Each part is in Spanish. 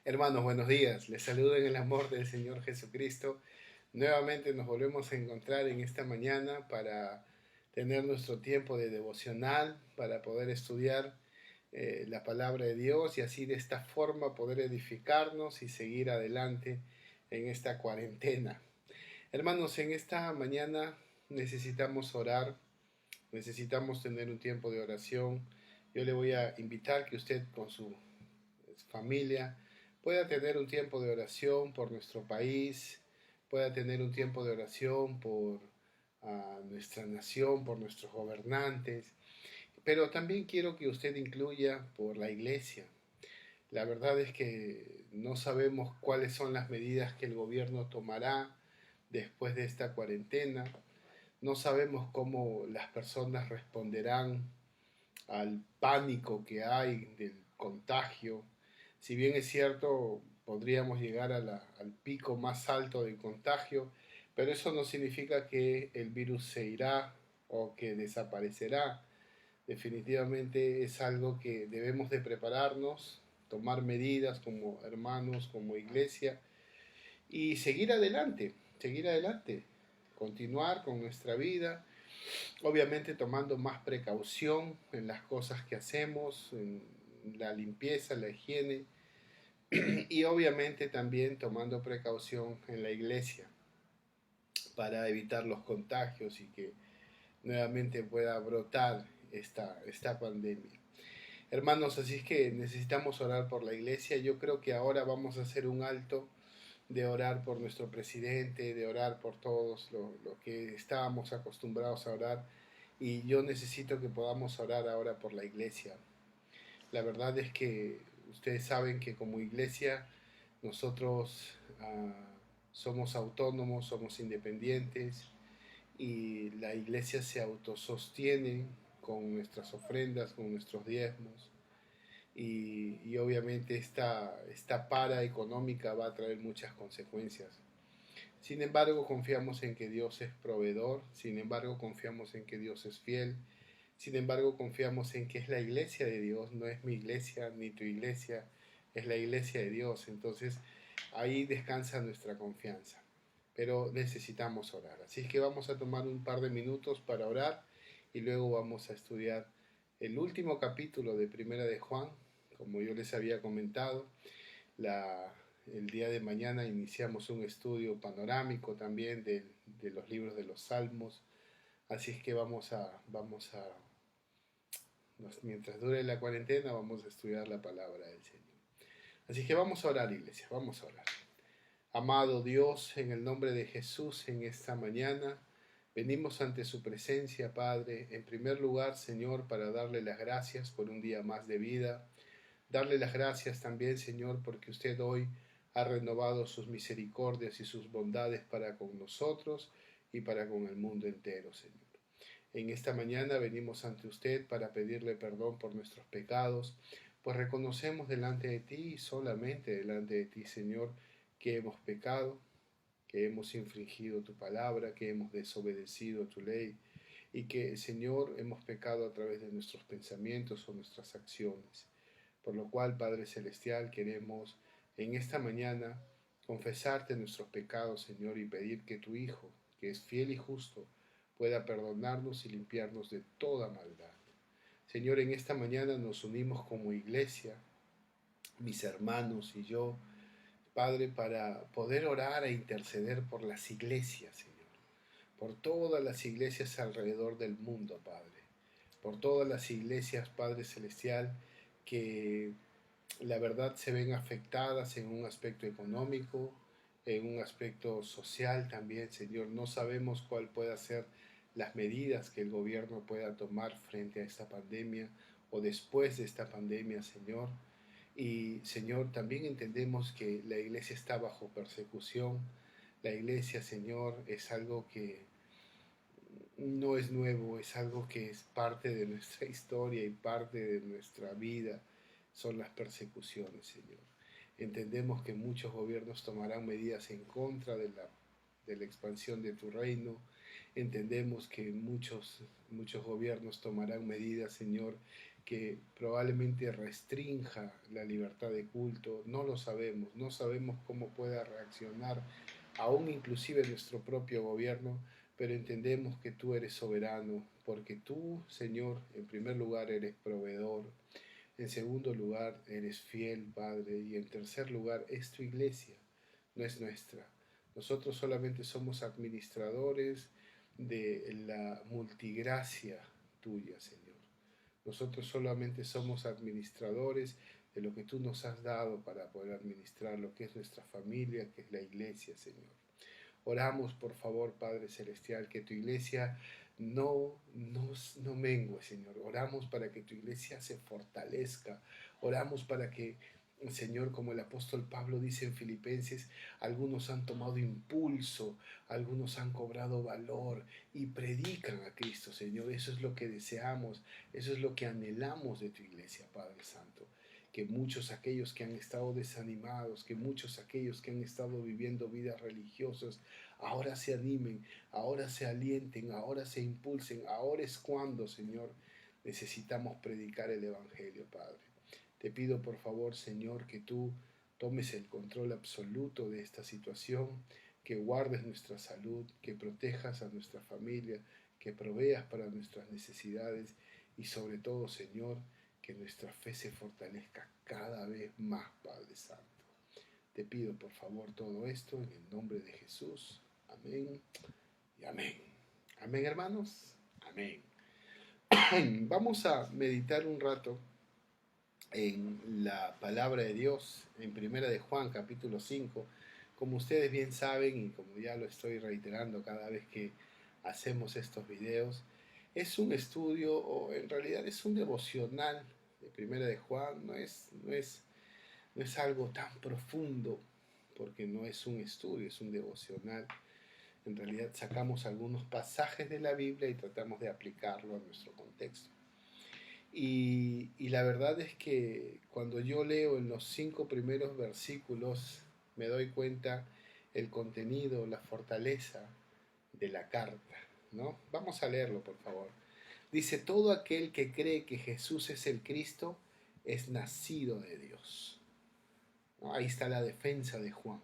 Hermanos, buenos días. Les saludo en el amor del Señor Jesucristo. Nuevamente nos volvemos a encontrar en esta mañana para tener nuestro tiempo de devocional, para poder estudiar la palabra de Dios y así de esta forma poder edificarnos y seguir adelante en esta cuarentena. Hermanos, en esta mañana necesitamos orar, necesitamos tener un tiempo de oración. Yo le voy a invitar que usted con su familia pueda tener un tiempo de oración por nuestro país, pueda tener un tiempo de oración por nuestra nación, por nuestros gobernantes, pero también quiero que usted incluya por la iglesia. La verdad es que no sabemos cuáles son las medidas que el gobierno tomará después de esta cuarentena, no sabemos cómo las personas responderán al pánico que hay del contagio. Si bien es cierto, podríamos llegar al pico más alto del contagio, pero eso no significa que el virus se irá o que desaparecerá. Definitivamente es algo que debemos de prepararnos, tomar medidas como hermanos, como iglesia y seguir adelante, continuar con nuestra vida, obviamente tomando más precaución en las cosas que hacemos, en la limpieza, la higiene y obviamente también tomando precaución en la iglesia para evitar los contagios y que nuevamente pueda brotar esta pandemia. Hermanos, así es que necesitamos orar por la iglesia. Yo creo que ahora vamos a hacer un alto de orar por nuestro presidente, de orar por todos lo que estábamos acostumbrados a orar. Y yo necesito que podamos orar ahora por la iglesia. La verdad es que ustedes saben que como iglesia nosotros somos autónomos, somos independientes y la iglesia se autosostiene con nuestras ofrendas, con nuestros diezmos y obviamente esta para económica va a traer muchas consecuencias. Sin embargo, confiamos en que Dios es proveedor, sin embargo, confiamos en que Dios es fiel, sin embargo, confiamos en que es la iglesia de Dios, no es mi iglesia ni tu iglesia, es la iglesia de Dios. Entonces, ahí descansa nuestra confianza. Pero necesitamos orar. Así es que vamos a tomar un par de minutos para orar y luego vamos a estudiar el último capítulo de Primera de Juan, como yo les había comentado. El día de mañana iniciamos un estudio panorámico también de los libros de los Salmos. Así es que mientras dure la cuarentena, vamos a estudiar la palabra del Señor. Así que vamos a orar, iglesia, vamos a orar. Amado Dios, en el nombre de Jesús, en esta mañana, venimos ante su presencia, Padre, en primer lugar, Señor, para darle las gracias por un día más de vida. Darle las gracias también, Señor, porque usted hoy ha renovado sus misericordias y sus bondades para con nosotros y para con el mundo entero, Señor. En esta mañana venimos ante usted para pedirle perdón por nuestros pecados, pues reconocemos delante de ti y solamente delante de ti, Señor, que hemos pecado, que hemos infringido tu palabra, que hemos desobedecido tu ley y que, Señor, hemos pecado a través de nuestros pensamientos o nuestras acciones. Por lo cual, Padre Celestial, queremos en esta mañana confesarte nuestros pecados, Señor, y pedir que tu Hijo, que es fiel y justo, pueda perdonarnos y limpiarnos de toda maldad. Señor, en esta mañana nos unimos como iglesia, mis hermanos y yo, Padre, para poder orar e interceder por las iglesias, Señor, por todas las iglesias alrededor del mundo, Padre, por todas las iglesias, Padre Celestial, que la verdad se ven afectadas en un aspecto económico, en un aspecto social también, Señor. No sabemos cuál pueda ser las medidas que el gobierno pueda tomar frente a esta pandemia o después de esta pandemia, Señor. Y, Señor, también entendemos que la iglesia está bajo persecución. La iglesia, Señor, es algo que no es nuevo, es algo que es parte de nuestra historia y parte de nuestra vida, son las persecuciones, Señor. Entendemos que muchos gobiernos tomarán medidas en contra de la expansión de tu reino. Entendemos que muchos gobiernos tomarán medidas, Señor, que probablemente restrinja la libertad de culto, no lo sabemos, no sabemos cómo pueda reaccionar aún inclusive nuestro propio gobierno, pero entendemos que tú eres soberano, porque tú, Señor, en primer lugar eres proveedor, en segundo lugar eres fiel, Padre, y en tercer lugar es tu iglesia, no es nuestra. Nosotros solamente somos administradores de la multigracia tuya, Señor. Nosotros solamente somos administradores de lo que tú nos has dado para poder administrar lo que es nuestra familia, que es la iglesia, Señor. Oramos, por favor, Padre Celestial, que tu iglesia no mengue, Señor. Oramos para que tu iglesia se fortalezca. Oramos para que, Señor, como el apóstol Pablo dice en Filipenses, algunos han tomado impulso, algunos han cobrado valor y predican a Cristo, Señor. Eso es lo que deseamos, eso es lo que anhelamos de tu iglesia, Padre Santo. Que muchos aquellos que han estado desanimados, que muchos aquellos que han estado viviendo vidas religiosas, ahora se animen, ahora se alienten, ahora se impulsen. Ahora es cuando, Señor, necesitamos predicar el Evangelio, Padre. Te pido por favor, Señor, que tú tomes el control absoluto de esta situación, que guardes nuestra salud, que protejas a nuestra familia, que proveas para nuestras necesidades y sobre todo, Señor, que nuestra fe se fortalezca cada vez más, Padre Santo. Te pido por favor todo esto en el nombre de Jesús. Amén y amén. Amén, hermanos. Amén. Vamos a meditar un rato en la palabra de Dios en Primera de Juan, capítulo 5. Como ustedes bien saben y como ya lo estoy reiterando cada vez que hacemos estos videos, es un estudio o en realidad es un devocional de Primera de Juan. No es algo tan profundo porque no es un estudio, es un devocional. En realidad sacamos algunos pasajes de la Biblia y tratamos de aplicarlo a nuestro contexto. Y la verdad es que cuando yo leo en los 5 primeros versículos me doy cuenta el contenido, la fortaleza de la carta, ¿no? Vamos a leerlo, por favor. Dice, todo aquel que cree que Jesús es el Cristo es nacido de Dios. ¿No? Ahí está la defensa de Juan.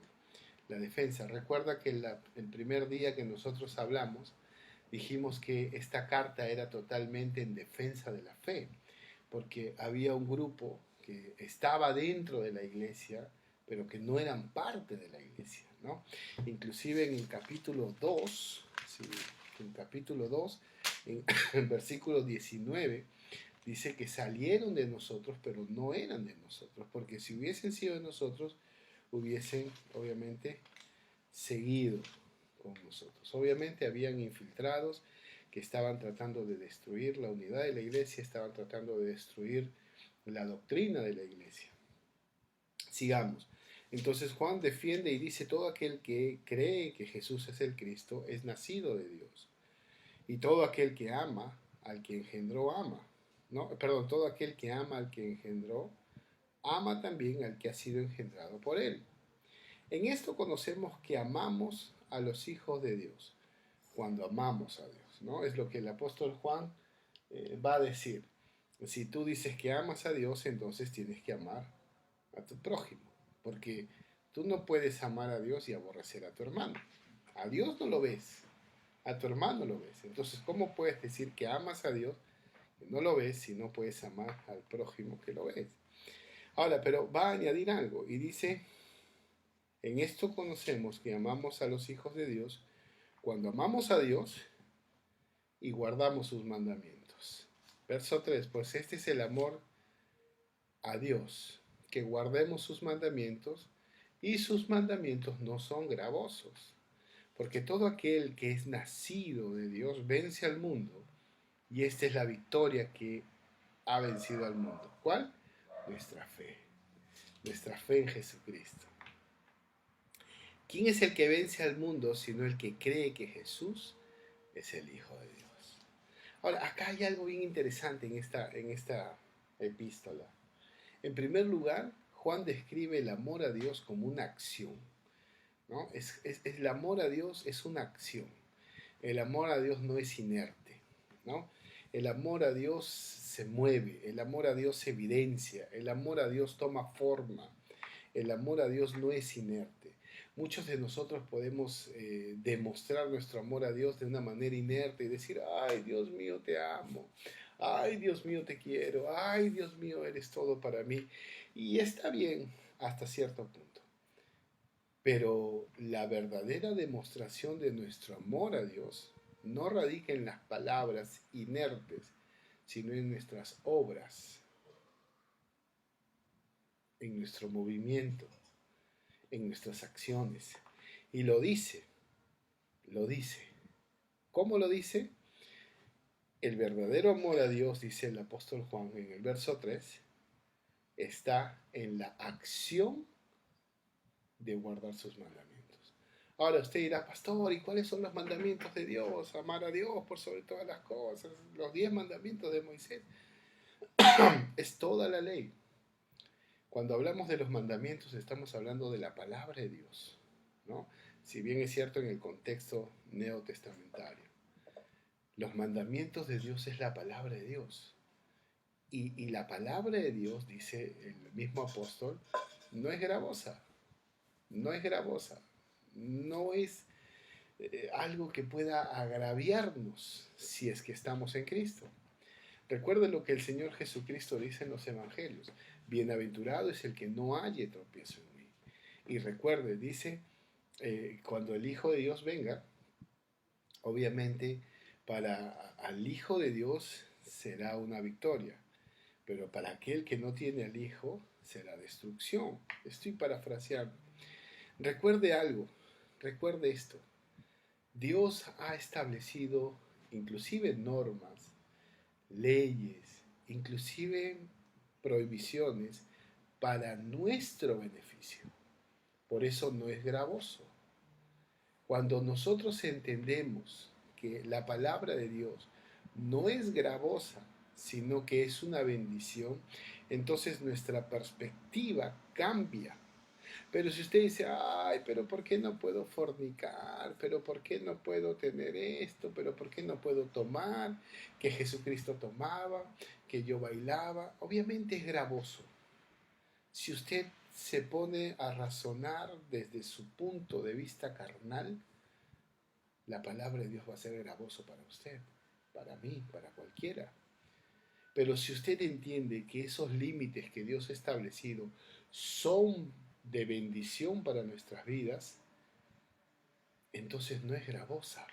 La defensa. Recuerda que el primer día que nosotros hablamos, dijimos que esta carta era totalmente en defensa de la fe, porque había un grupo que estaba dentro de la iglesia, pero que no eran parte de la iglesia, ¿no? Inclusive en el capítulo 2, ¿sí? En capítulo 2, en versículo 19, dice que salieron de nosotros, pero no eran de nosotros, porque si hubiesen sido de nosotros, hubiesen obviamente seguido con nosotros. Obviamente habían infiltrados que estaban tratando de destruir la unidad de la iglesia, estaban tratando de destruir la doctrina de la iglesia. Sigamos. Entonces Juan defiende y dice, todo aquel que cree que Jesús es el Cristo es nacido de Dios. Y todo aquel que ama al que engendró ama. ¿No? Perdón, todo aquel que ama al que engendró, ama también al que ha sido engendrado por él. En esto conocemos que amamos a los hijos de Dios, cuando amamos a Dios, ¿no? Es lo que el apóstol Juan va a decir. Si tú dices que amas a Dios, entonces tienes que amar a tu prójimo, porque tú no puedes amar a Dios y aborrecer a tu hermano. A Dios no lo ves, a tu hermano lo ves. Entonces, ¿cómo puedes decir que amas a Dios, que no lo ves, si no puedes amar al prójimo que lo ves? Ahora, pero va a añadir algo y dice, en esto conocemos que amamos a los hijos de Dios cuando amamos a Dios y guardamos sus mandamientos. Verso 3, pues este es el amor a Dios, que guardemos sus mandamientos, y sus mandamientos no son gravosos, porque todo aquel que es nacido de Dios vence al mundo, y esta es la victoria que ha vencido al mundo. ¿Cuál? Nuestra fe en Jesucristo. ¿Quién es el que vence al mundo sino el que cree que Jesús es el Hijo de Dios? Ahora, acá hay algo bien interesante en esta epístola. En primer lugar, Juan describe el amor a Dios como una acción, ¿no? El amor a Dios es una acción. El amor a Dios no es inerte, ¿no? El amor a Dios se mueve, el amor a Dios se evidencia, el amor a Dios toma forma, el amor a Dios no es inerte. Muchos de nosotros podemos demostrar nuestro amor a Dios de una manera inerte y decir, ay Dios mío, te amo, ay Dios mío, te quiero, ay Dios mío, eres todo para mí. Y está bien hasta cierto punto. Pero la verdadera demostración de nuestro amor a Dios no radica en las palabras inertes, sino en nuestras obras, en nuestro movimiento, en nuestras acciones. Y lo dice, lo dice. ¿Cómo lo dice? El verdadero amor a Dios, dice el apóstol Juan en el verso 3, está en la acción de guardar sus mandamientos. Ahora usted dirá, pastor, ¿y cuáles son los mandamientos de Dios? Amar a Dios por sobre todas las cosas, los 10 mandamientos de Moisés. Es toda la ley. Cuando hablamos de los mandamientos estamos hablando de la palabra de Dios, ¿no? Si bien es cierto en el contexto neotestamentario. Los mandamientos de Dios es la palabra de Dios. Y la palabra de Dios, dice el mismo apóstol, no es gravosa, no es gravosa, no es algo que pueda agraviarnos si es que estamos en Cristo. Recuerde lo que el Señor Jesucristo dice en los Evangelios, bienaventurado es el que no halle tropiezo en mí. Y recuerde, dice, cuando el Hijo de Dios venga, obviamente para al Hijo de Dios será una victoria, pero para aquel que no tiene al Hijo será destrucción. Estoy parafraseando. Recuerde algo, recuerde esto. Dios ha establecido inclusive normas, leyes, inclusive prohibiciones para nuestro beneficio. Por eso no es gravoso. Cuando nosotros entendemos que la palabra de Dios no es gravosa, sino que es una bendición, entonces nuestra perspectiva cambia. Pero si usted dice, ay, pero ¿por qué no puedo fornicar? ¿Pero por qué no puedo tener esto? ¿Pero por qué no puedo tomar? Que Jesucristo tomaba, que yo bailaba. Obviamente es gravoso. Si usted se pone a razonar desde su punto de vista carnal, la palabra de Dios va a ser gravoso para usted, para mí, para cualquiera. Pero si usted entiende que esos límites que Dios ha establecido son de bendición para nuestras vidas, entonces no es gravosa.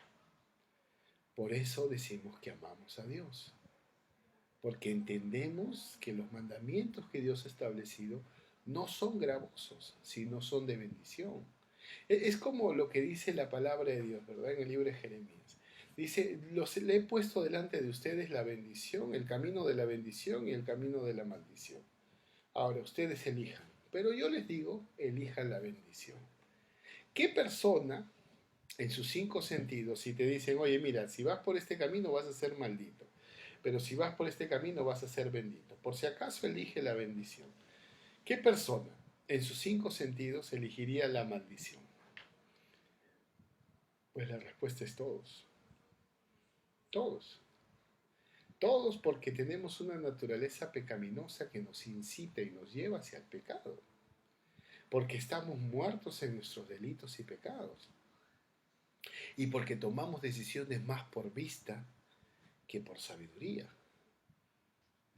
Por eso decimos que amamos a Dios. Porque entendemos que los mandamientos que Dios ha establecido no son gravosos, sino son de bendición. Es como lo que dice la palabra de Dios, ¿verdad? En el libro de Jeremías. Dice, le he puesto delante de ustedes la bendición, el camino de la bendición y el camino de la maldición. Ahora ustedes elijan. Pero yo les digo, elijan la bendición. ¿Qué persona, en sus 5 sentidos, si te dicen, oye, mira, si vas por este camino vas a ser maldito, pero si vas por este camino vas a ser bendito? Por si acaso elige la bendición. ¿Qué persona, en sus 5 sentidos, elegiría la maldición? Pues la respuesta es todos. Todos. Todos porque tenemos una naturaleza pecaminosa que nos incita y nos lleva hacia el pecado. Porque estamos muertos en nuestros delitos y pecados. Y porque tomamos decisiones más por vista que por sabiduría.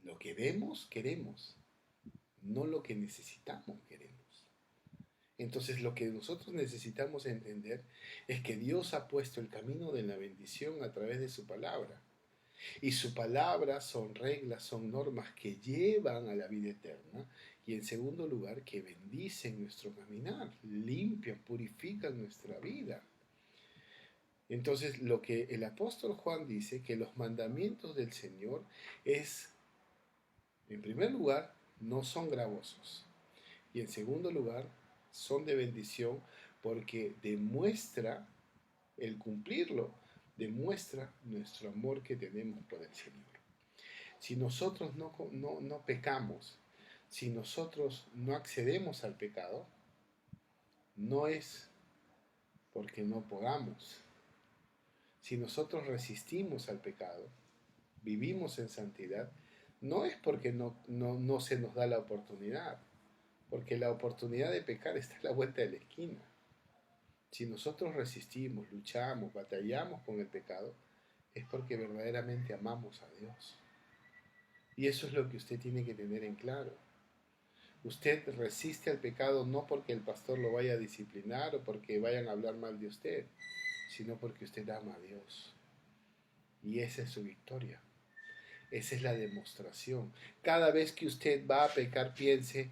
Lo que vemos, queremos. No lo que necesitamos, queremos. Entonces lo que nosotros necesitamos entender es que Dios ha puesto el camino de la bendición a través de su palabra. Y su palabra son reglas, son normas que llevan a la vida eterna. Y en segundo lugar, que bendicen nuestro caminar, limpian, purifican nuestra vida. Entonces, lo que el apóstol Juan dice, que los mandamientos del Señor es, en primer lugar, no son gravosos. Y en segundo lugar, son de bendición porque demuestra el cumplirlo, demuestra nuestro amor que tenemos por el Señor. Si nosotros no pecamos, si nosotros no accedemos al pecado, no es porque no podamos. Si nosotros resistimos al pecado, vivimos en santidad, no es porque no se nos da la oportunidad, porque la oportunidad de pecar está a la vuelta de la esquina. Si nosotros resistimos, luchamos, batallamos con el pecado, es porque verdaderamente amamos a Dios. Y eso es lo que usted tiene que tener en claro. Usted resiste al pecado no porque el pastor lo vaya a disciplinar o porque vayan a hablar mal de usted, sino porque usted ama a Dios. Y esa es su victoria. Esa es la demostración. Cada vez que usted va a pecar, piense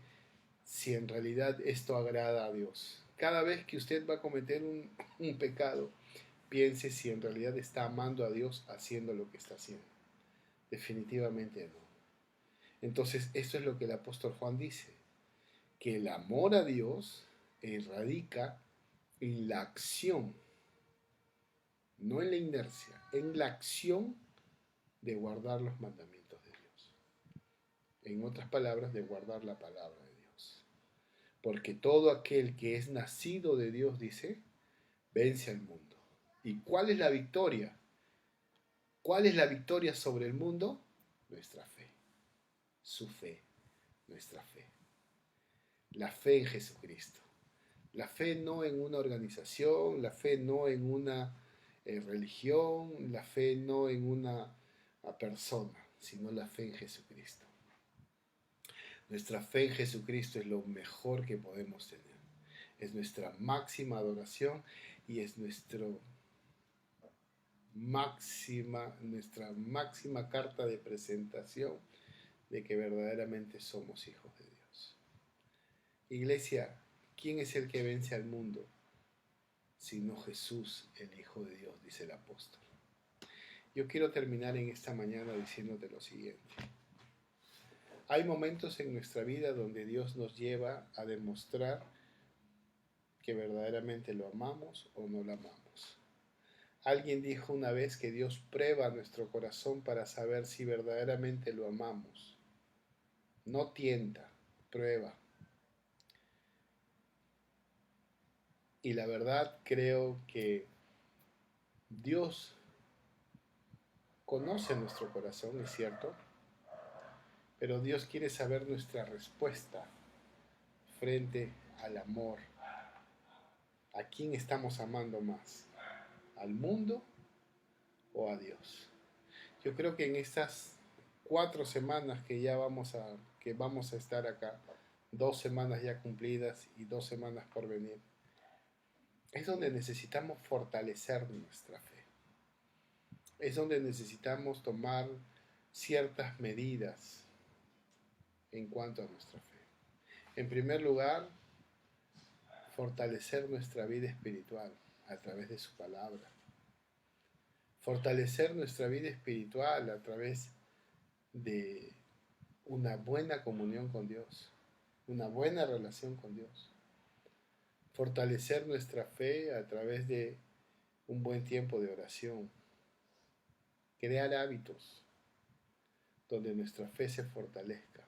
si en realidad esto agrada a Dios. Cada vez que usted va a cometer un pecado, piense si en realidad está amando a Dios haciendo lo que está haciendo. Definitivamente no. Entonces, esto es lo que el apóstol Juan dice, que el amor a Dios radica en la acción, no en la inercia, en la acción de guardar los mandamientos de Dios. En otras palabras, de guardar la palabra de Dios. Porque todo aquel que es nacido de Dios, dice, vence al mundo. ¿Y cuál es la victoria? ¿Cuál es la victoria sobre el mundo? Nuestra fe. Su fe, nuestra fe. La fe en Jesucristo. La fe no en una organización, la fe no en una religión, la fe no en una persona, sino la fe en Jesucristo. Nuestra fe en Jesucristo es lo mejor que podemos tener. Es nuestra máxima adoración y es nuestra máxima carta de presentación de que verdaderamente somos hijos de Dios. Iglesia, ¿quién es el que vence al mundo? Sino Jesús, el Hijo de Dios, dice el apóstol. Yo quiero terminar en esta mañana diciéndote lo siguiente. Hay momentos en nuestra vida donde Dios nos lleva a demostrar que verdaderamente lo amamos o no lo amamos. Alguien dijo una vez que Dios prueba nuestro corazón para saber si verdaderamente lo amamos. No tienta, prueba. Y la verdad creo que Dios conoce nuestro corazón, es cierto, pero Dios quiere saber nuestra respuesta frente al amor. ¿A quién estamos amando más? ¿Al mundo o a Dios? Yo creo que en estas 4 semanas que vamos a estar acá, 2 semanas ya cumplidas y 2 semanas por venir, es donde necesitamos fortalecer nuestra fe. Es donde necesitamos tomar ciertas medidas en cuanto a nuestra fe. En primer lugar, fortalecer nuestra vida espiritual a través de su palabra. Fortalecer nuestra vida espiritual a través de una buena comunión con Dios, una buena relación con Dios. Fortalecer nuestra fe a través de un buen tiempo de oración. Crear hábitos donde nuestra fe se fortalezca.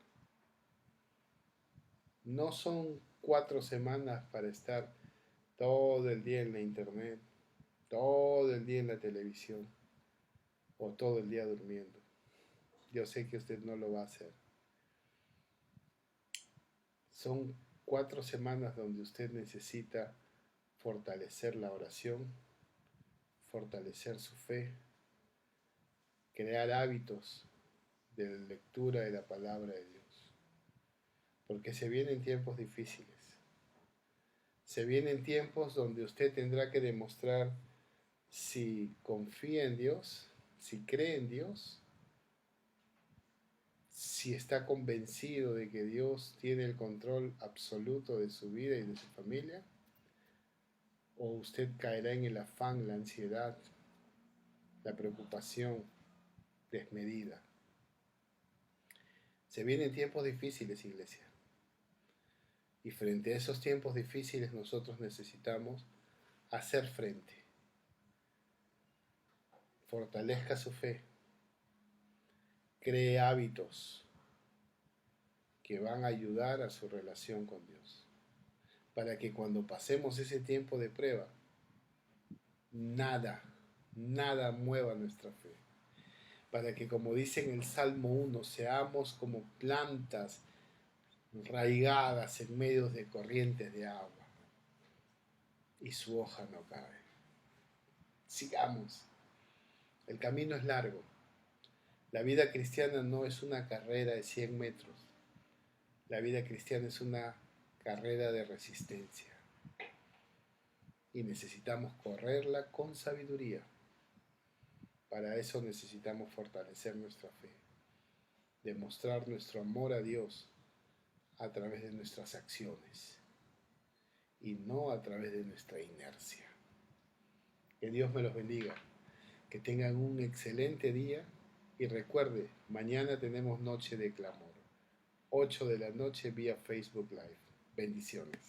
No son 4 semanas para estar todo el día en la internet, todo el día en la televisión o todo el día durmiendo. Yo sé que usted no lo va a hacer. Son 4 semanas donde usted necesita fortalecer la oración, fortalecer su fe, crear hábitos de la lectura de la palabra de Dios. Porque se vienen tiempos difíciles. Se vienen tiempos donde usted tendrá que demostrar si confía en Dios, si cree en Dios, si está convencido de que Dios tiene el control absoluto de su vida y de su familia, o usted caerá en el afán, la ansiedad, la preocupación desmedida. Se vienen tiempos difíciles, iglesia. Y frente a esos tiempos difíciles nosotros necesitamos hacer frente. Fortalezca su fe. Cree hábitos que van a ayudar a su relación con Dios. Para que cuando pasemos ese tiempo de prueba, nada mueva nuestra fe. para que, como dice en el Salmo 1, seamos como plantas raigadas en medio de corrientes de agua y su hoja no cae. Sigamos. El camino es largo. La vida cristiana no es una carrera de 100 metros. La vida cristiana es una carrera de resistencia. Y necesitamos correrla con sabiduría. Para eso necesitamos fortalecer nuestra fe, demostrar nuestro amor a Dios a través de nuestras acciones y no a través de nuestra inercia. Que Dios me los bendiga, que tengan un excelente día y recuerde, mañana tenemos noche de clamor, 8 de la noche vía Facebook Live. Bendiciones.